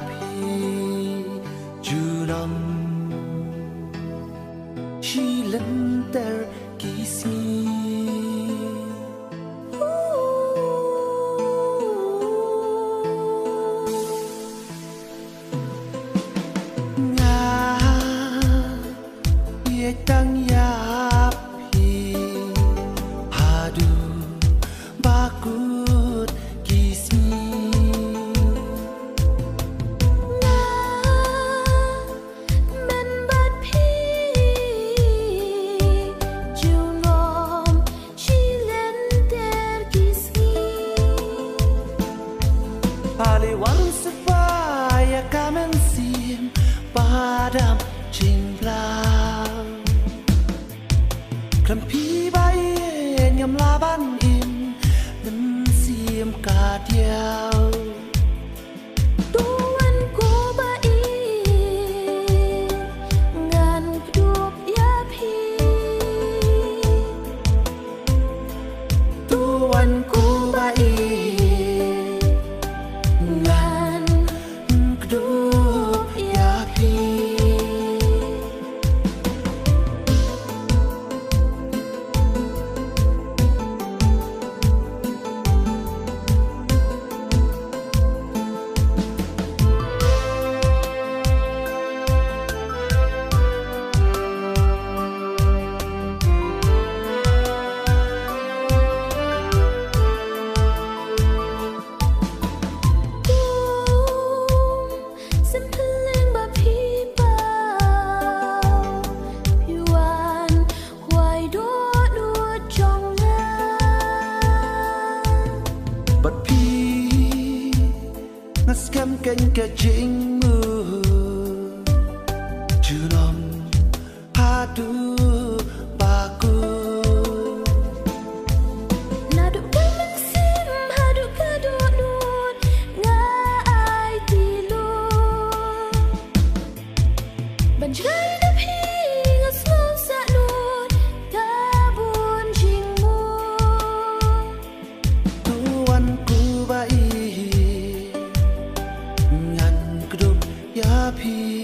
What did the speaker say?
phi juram shilenter kismi nga ye tang ya phi hadu bakut kismi Paliwang supaya kamen sim padam cimblang Klempi bayi ngam laban im nem sim kadiau Tuan ko bayi ngan kedup ya pi Tuan ku bayi Ngam kênh cả chính mưa chưa lòng hadu baku Nadu kamen sim hadu kadut nut ngai tilur Banjai na pi ngaslo sa nut kabun jingmu Tuan ku bayi ya pi